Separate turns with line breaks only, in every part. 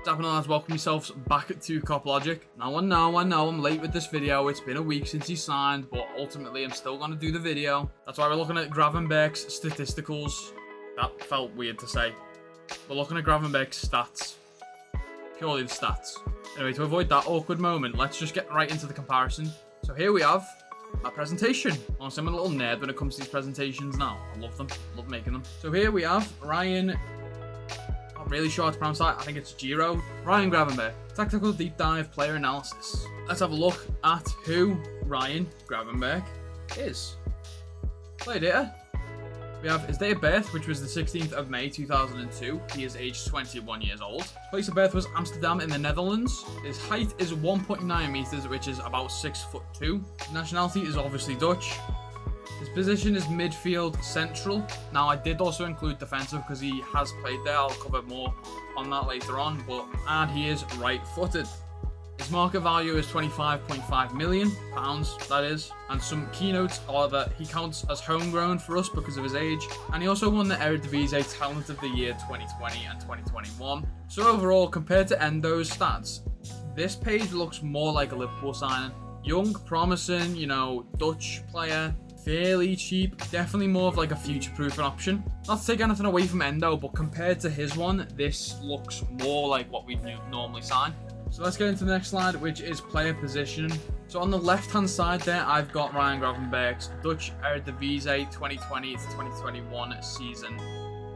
What's happening, lads? Welcome yourselves back to Cop Logic. Now I know I'm late with this video. It's been a week since he signed, but ultimately I'm still going to do the video. That's why we're looking at Gravenberch's statisticals. That felt weird to say. We're looking at Gravenberch's stats. Purely the stats. Anyway, to avoid that awkward moment, let's just get right into the comparison. So here we have a presentation. Honestly, I'm a little nerd when it comes to these presentations now. I love them. Love making them. So here we have Ryan... I'm really sure how to pronounce that. I think it's Giro. Ryan Gravenberch. Tactical deep dive player analysis. Let's have a look at who Ryan Gravenberch is. Player data. We have his date of birth, which was the 16th of May 2002. He is aged 21 years old. His place of birth was Amsterdam in the Netherlands. His height is 1.9 meters, which is about 6'2". His nationality is obviously Dutch. His position is midfield central. Now, I did also include defensive because he has played there. I'll cover more on that later on. And he is right-footed. His market value is £25.5 million, that is. And some keynotes are that he counts as homegrown for us because of his age. And he also won the Eredivisie Talent of the Year 2020 and 2021. So overall, compared to Endo's stats, this page looks more like a Liverpool signing. Young, promising, Dutch player. Fairly cheap, definitely more of like a future-proofing option. Not to take anything away from Endo, but compared to his one, this looks more like what we'd normally sign. So let's get into the next slide, which is player position. So on the left-hand side there, I've got Ryan Gravenberch's Dutch Eredivisie 2020 to 2021 season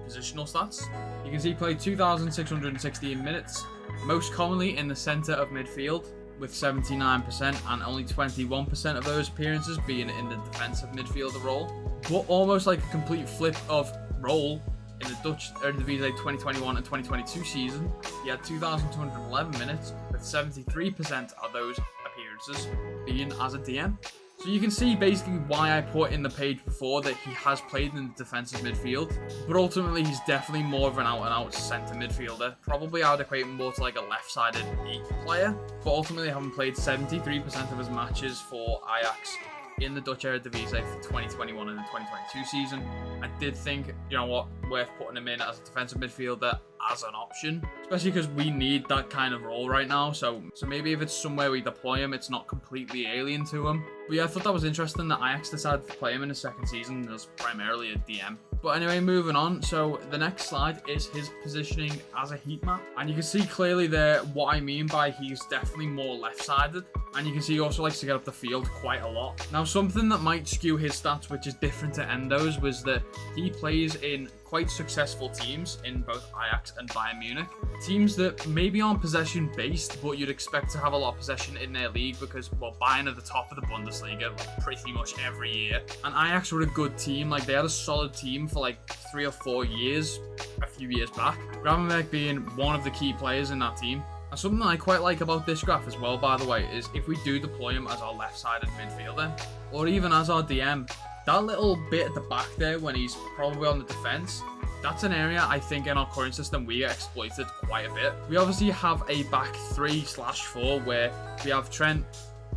positional stats. You can see he played 2,616 minutes, most commonly in the centre of midfield, with 79% and only 21% of those appearances being in the defensive midfielder role. But almost like a complete flip of role in the Dutch Eredivisie 2021 and 2022 season, he had 2,211 minutes, with 73% of those appearances being as a DM. So you can see basically why I put in the page before that he has played in the defensive midfield, but ultimately he's definitely more of an out-and-out centre midfielder. Probably I would equate him more to like a left-sided 8 player, but ultimately having played 73% of his matches for Ajax in the Dutch Eredivisie for 2021 and the 2022 season, I did think, worth putting him in as a defensive midfielder as an option, especially because we need that kind of role right now. So maybe if it's somewhere we deploy him, it's not completely alien to him. But yeah, I thought that was interesting that Ajax decided to play him in his second season as primarily a DM. But anyway, moving on. So the next slide is his positioning as a heat map. And you can see clearly there what I mean by he's definitely more left-sided. And you can see he also likes to get up the field quite a lot. Now, something that might skew his stats, which is different to Endo's, was that he plays in quite successful teams in both Ajax and Bayern Munich. Teams that maybe aren't possession-based, but you'd expect to have a lot of possession in their league because, Bayern are the top of the Bundesliga pretty much every year. And Ajax were a good team. They had a solid team for 3 or 4 years, a few years back. Gravenberch being one of the key players in that team. And something I quite like about this graph as well, by the way, is if we do deploy him as our left-sided midfielder, or even as our DM, that little bit at the back there when he's probably on the defense, that's an area I think in our current system we get exploited quite a bit. We obviously have a back 3/4 where we have Trent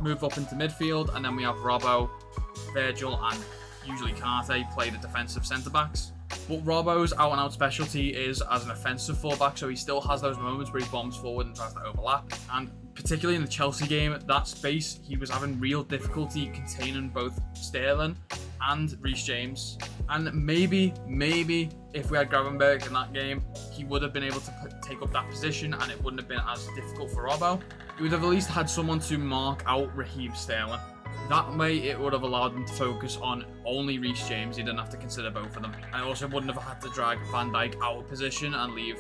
move up into midfield, and then we have Robbo, Virgil, and usually Kante play the defensive centre-backs. But Robbo's out-and-out specialty is as an offensive fullback, so he still has those moments where he bombs forward and tries to overlap. And particularly in the Chelsea game, that space, he was having real difficulty containing both Sterling and Reece James. And maybe if we had Gravenberch in that game, he would have been able to take up that position and it wouldn't have been as difficult for Robbo. He would have at least had someone to mark out Raheem Sterling. That way, it would have allowed him to focus on only Reece James. He didn't have to consider both of them. And also wouldn't have had to drag Van Dijk out of position and leave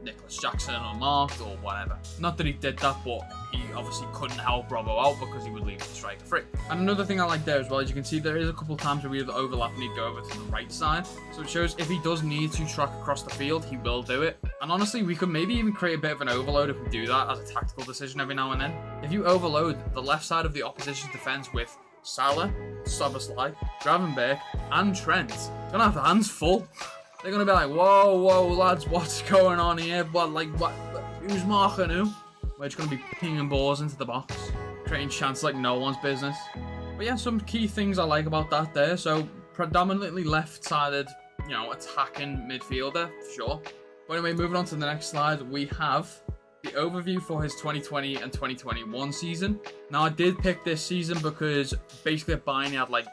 Nicholas Jackson unmarked or whatever. Not that he did that, but he obviously couldn't help Robbo out because he would leave the striker free. And another thing I like there as well is you can see there is a couple of times where we have overlap and he'd go over to the right side. So it shows if he does need to track across the field, he will do it. And honestly, we could maybe even create a bit of an overload if we do that as a tactical decision every now and then. If you overload the left side of the opposition's defense with Salah, Szoboszlai, Gravenberch, and Trent, you're gonna have the hands full. They're gonna be like, whoa, lads, what's going on here? What? Who's marking who? We're just gonna be pinging balls into the box, creating chances like no one's business. But yeah, some key things I like about that there. So predominantly left-sided, attacking midfielder, for sure. But anyway, moving on to the next slide, we have the overview for his 2020 and 2021 season. Now, I did pick this season because basically at Bayern he had like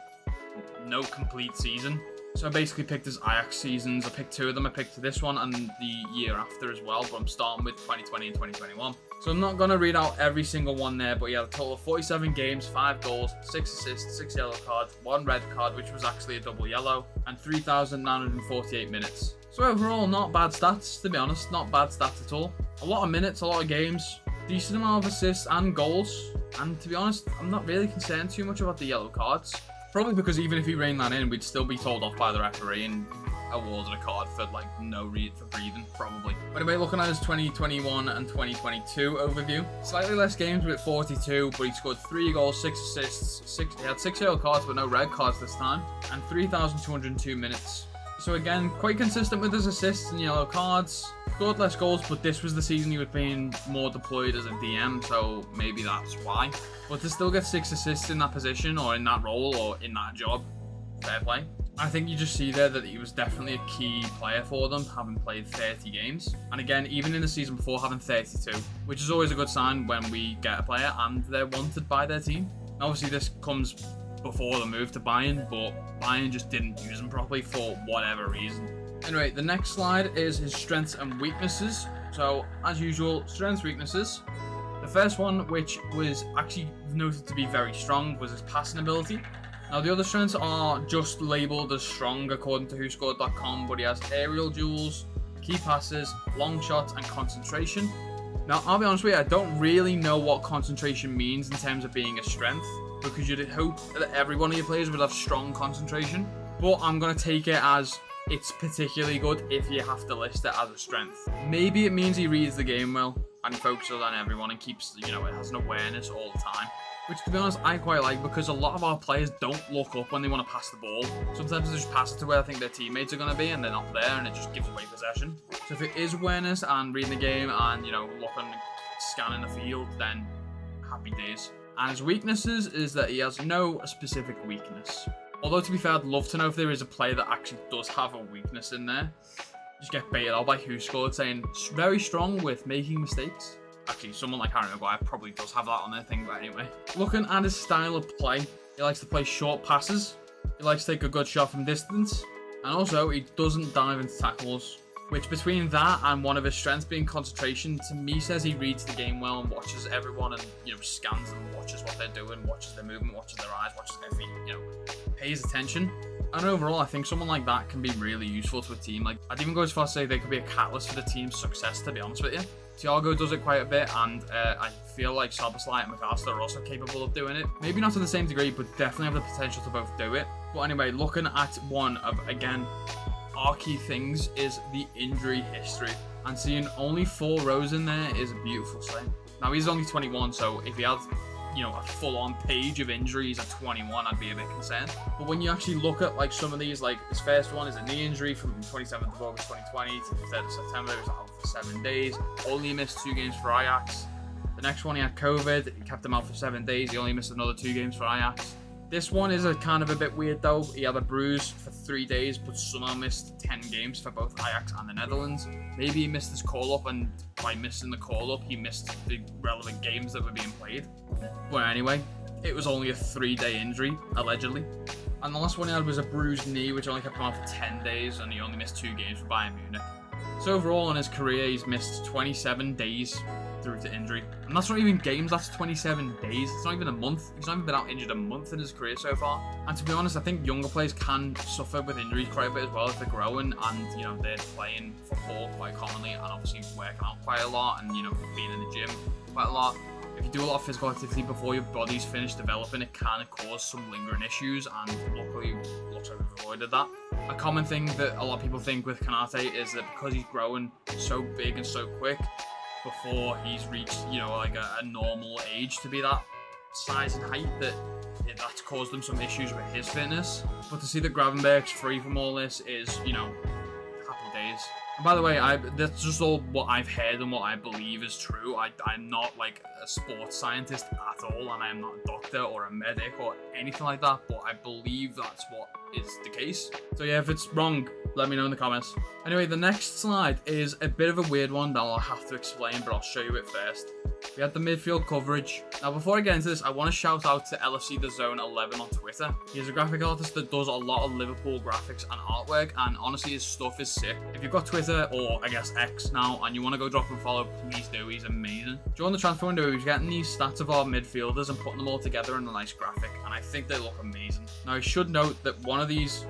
no complete season. So I basically picked his Ajax seasons. I picked 2 of them. I picked this one and the year after as well, but I'm starting with 2020 and 2021. So I'm not going to read out every single one there, but he had a total of 47 games, 5 goals, 6 assists, 6 yellow cards, 1 red card, which was actually a double yellow, and 3,948 minutes. So overall, not bad stats, to be honest. Not bad stats at all. A lot of minutes, a lot of games, decent amount of assists and goals. And to be honest, I'm not really concerned too much about the yellow cards. Probably because even if he reined that in, we'd still be told off by the referee and awarded a card for like no read for breathing, probably. But anyway, looking at his 2021 and 2022 overview, slightly less games with 42, but he scored 3 goals, 6 assists, he had 6 yellow cards but no red cards this time, and 3,202 minutes. So again, quite consistent with his assists and yellow cards. Scored less goals, but this was the season he was being more deployed as a DM, so maybe that's why. But to still get 6 assists in that position, or in that role, or in that job, fair play. I think you just see there that he was definitely a key player for them, having played 30 games. And again, even in the season before, having 32, which is always a good sign when we get a player and they're wanted by their team. Obviously, this comes before the move to Bayern, but Bayern just didn't use him properly for whatever reason. Anyway, the next slide is his strengths and weaknesses. So, as usual, strengths, weaknesses. The first one, which was actually noted to be very strong, was his passing ability. Now, the other strengths are just labelled as strong according to WhoScored.com, but he has aerial duels, key passes, long shots, and concentration. Now, I'll be honest with you, I don't really know what concentration means in terms of being a strength, because you'd hope that every one of your players would have strong concentration, but I'm going to take it as it's particularly good if you have to list it as a strength. Maybe it means he reads the game well and focuses on everyone and keeps, it has an awareness all the time. Which, to be honest, I quite like, because a lot of our players don't look up when they want to pass the ball. Sometimes they just pass it to where I think their teammates are going to be, and they're not there, and it just gives away possession. So if it is awareness and reading the game and, looking, scanning the field, then happy days. And his weaknesses is that he has no specific weakness. Although, to be fair, I'd love to know if there is a player that actually does have a weakness in there. Just get baited out by WhoScored saying, very strong with making mistakes. Actually, someone like Harry Maguire probably does have that on their thing, but anyway. Looking at his style of play, he likes to play short passes. He likes to take a good shot from distance. And also, he doesn't dive into tackles. Which, between that and one of his strengths being concentration, to me says he reads the game well and watches everyone and, scans them, watches what they're doing, watches their movement, watches their eyes, watches their feet, pays attention. And overall, I think someone like that can be really useful to a team. Like, I'd even go as far as to say they could be a catalyst for the team's success, to be honest with you. Thiago does it quite a bit, and I feel like Szoboszlai and McAllister are also capable of doing it. Maybe not to the same degree, but definitely have the potential to both do it. But anyway, looking at one of, again, our key things is the injury history. And seeing only 4 rows in there is a beautiful thing. Now, he's only 21, so if he had, a full-on page of injuries at 21, I'd be a bit concerned. But when you actually look at, some of these, his first one is a knee injury from 27th of August 2020 to the 3rd of September. He was out for 7 days. Only missed 2 games for Ajax. The next one, he had COVID. He kept him out for 7 days. He only missed another 2 games for Ajax. This one is a kind of a bit weird though. He had a bruise for 3 days, but somehow missed 10 games for both Ajax and the Netherlands. Maybe he missed his call-up, and by missing the call-up, he missed the relevant games that were being played. But anyway, it was only a 3-day injury, allegedly. And the last one he had was a bruised knee, which only kept him out for 10 days, and he only missed 2 games for Bayern Munich. So overall in his career, he's missed 27 days through to injury. And that's not even games, that's 27 days. It's not even a month. He's not even been out injured a month in his career so far. And to be honest, I think younger players can suffer with injuries quite a bit as well if they're growing and, they're playing football quite commonly and obviously working out quite a lot and, being in the gym quite a lot. If you do a lot of physical activity before your body's finished developing, it can cause some lingering issues, and luckily it looks like we've avoided that. A common thing that a lot of people think with Konate is that because he's growing so big and so quick, before he's reached, a normal age to be that size and height, that's caused him some issues with his fitness. But to see that Gravenberch's free from all this is, happy days. And by the way, that's just all what I've heard and what I believe is true. I'm not a sports scientist at all, and I am not a doctor or a medic or anything like that, but I believe that's what is the case. So yeah, if it's wrong, Let me know in the comments. Anyway, the next slide is a bit of a weird one that I'll have to explain, but I'll show you it first. We had the midfield coverage. Now, before I get into this, I want to shout out to LFC The Zone 11 on Twitter. He's a graphic artist that does a lot of Liverpool graphics and artwork, and honestly, his stuff is sick. If you've got Twitter, or I guess X now, and you want to go drop him a follow, please do. He's amazing. During the transfer window, he was getting these stats of our midfielders and putting them all together in a nice graphic, and I think they look amazing. Now, I should note that one of these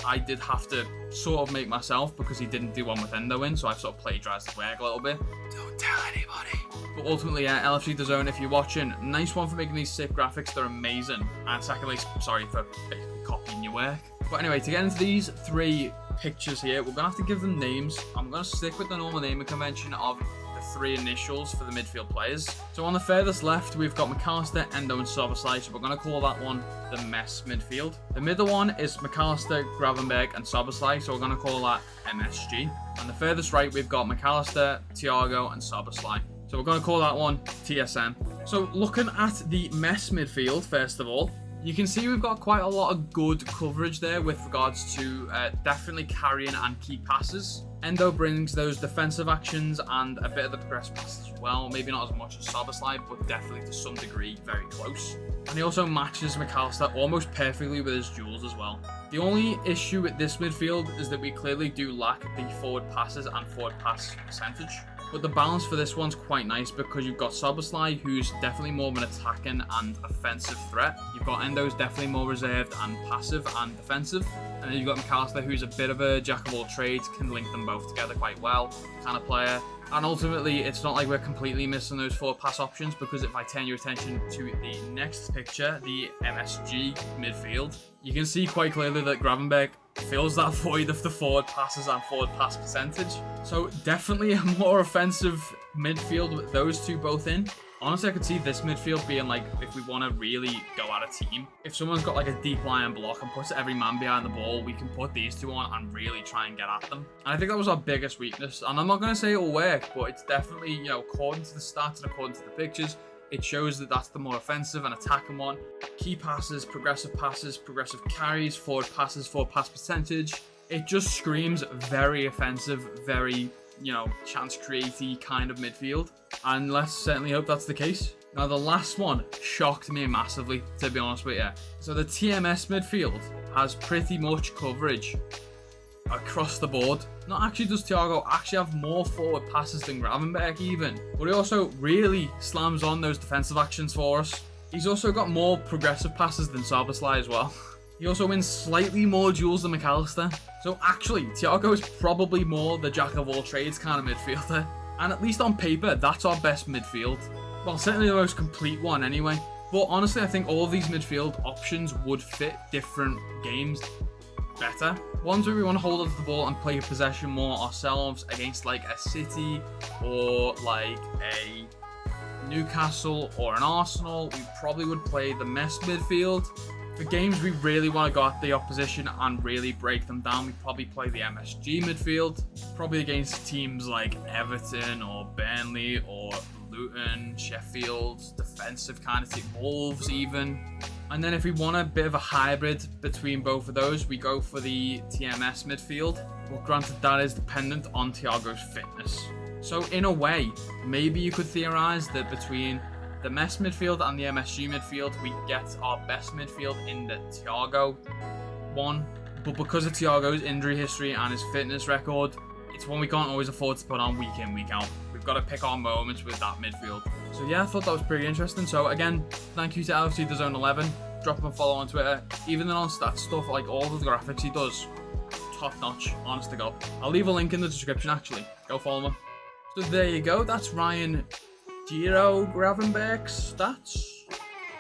I did have to sort of make myself because he didn't do one with Endo in, so I've sort of plagiarized his work a little bit. Don't tell anybody. But ultimately, yeah, LFC The Zone, if you're watching, nice one for making these sick graphics. They're amazing. And secondly, sorry for basically copying your work. But anyway, to get into these 3 pictures here, we're going to have to give them names. I'm going to stick with the normal naming convention of the 3 initials for the midfield players. So on the furthest left, we've got McAllister, Endo, and Szoboszlai. So we're going to call that one the mess midfield. The middle one is McAllister, Gravenberch, and Szoboszlai. So we're going to call that MSG. And the furthest right, we've got McAllister, Thiago, and Szoboszlai. So we're going to call that one TSM. So looking at the mess midfield, first of all, you can see we've got quite a lot of good coverage there with regards to definitely carrying and key passes. Endo brings those defensive actions and a bit of the progressive passes as well. Maybe not as much as Szoboszlai, but definitely to some degree very close. And he also matches McAllister almost perfectly with his duels as well. The only issue with this midfield is that we clearly do lack the forward passes and forward pass percentage. But the balance for this one's quite nice because you've got Szoboszlai, who's definitely more of an attacking and offensive threat. You've got Endo, who's definitely more reserved and passive and defensive. And then you've got McAllister, who's a bit of a jack of all trades, can link them both together quite well, kind of player. And ultimately, it's not like we're completely missing those forward pass options, because if I turn your attention to the next picture, the MSG midfield, you can see quite clearly that Gravenberch fills that void of the forward passes and forward pass percentage. So definitely a more offensive midfield with those 2 both in. Honestly, I could see this midfield being like, if we want to really go at a team, if someone's got like a deep line block and puts every man behind the ball, we can put these 2 on and really try and get at them. And I think that was our biggest weakness. And I'm not going to say it'll work, but it's definitely, you know, according to the stats and according to the pictures, it shows that that's the more offensive and attacking one. Key passes, progressive carries, forward passes, forward pass percentage. It just screams very offensive, very, you know, chance creaty kind of midfield. And let's certainly hope that's the case. Now, the last one shocked me massively, to be honest with you. So the TMS midfield has pretty much coverage across the board. Not actually does Thiago actually have more forward passes than Gravenberch even, but he also really slams on those defensive actions for us. He's also got more progressive passes than Szoboszlai as well. He also wins slightly more duels than McAllister. So actually, Thiago is probably more the jack of all trades kind of midfielder. And at least on paper, that's our best midfield. Well, certainly the most complete one anyway. But honestly, I think all of these midfield options would fit different games better. Ones where we want to hold onto the ball and play possession more ourselves against like a City or like a Newcastle or an Arsenal, we probably would play the mess midfield. For games we really want to go at the opposition and really break them down, we probably play the MSG midfield. Probably against teams like Everton or Burnley or Luton, Sheffield, defensive kind of team, Wolves even. And then if we want a bit of a hybrid between both of those, we go for the TMS midfield. But granted, that is dependent on Thiago's fitness. So in a way, maybe you could theorize that between the mess midfield and the MSG midfield, we get our best midfield in the Thiago one. But because of Thiago's injury history and his fitness record, it's one we can't always afford to put on week in, week out. We've got to pick our moments with that midfield. So yeah, I thought that was pretty interesting. So again, thank you to LFC The Zone 11. Drop him a follow on Twitter. Even the non-stat stuff, like all the graphics he does, top notch, honest to God. I'll leave a link in the description actually. Go follow him. So there you go. That's Ryan Giro Gravenberch's stats.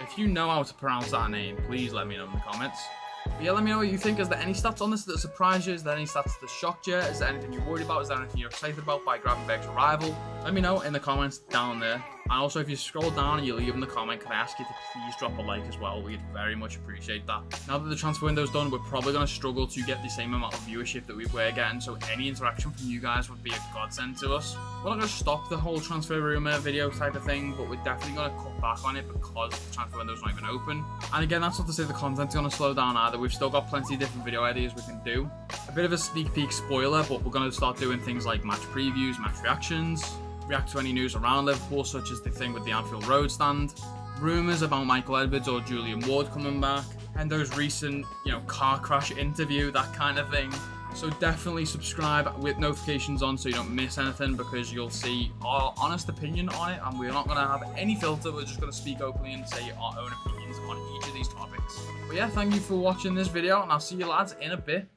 If you know how to pronounce that name, please let me know in the comments. But yeah, let me know what you think. Is there any stats on this that surprised you? Is there any stats that shocked you? Is there anything you're worried about? Is there anything you're excited about by Gravenberch's arrival? Let me know in the comments down there. And also, if you scroll down and you leave in the comment, can I ask you to please drop a like as well? We'd very much appreciate that. Now that the transfer window's done, we're probably going to struggle to get the same amount of viewership that we were getting, so any interaction from you guys would be a godsend to us. We're not going to stop the whole transfer rumour video type of thing, but we're definitely going to cut back on it because the transfer window's not even open. And again, that's not to say the content's going to slow down either. We've still got plenty of different video ideas we can do. A bit of a sneak peek spoiler, but we're going to start doing things like match previews, match reactions, react to any news around Liverpool, such as the thing with the Anfield Road stand, rumours about Michael Edwards or Julian Ward coming back, and those recent, car crash interview, that kind of thing. So definitely subscribe with notifications on so you don't miss anything, because you'll see our honest opinion on it, and we're not going to have any filter. We're just going to speak openly and say our own opinions on each of these topics. But yeah, thank you for watching this video, and I'll see you lads in a bit.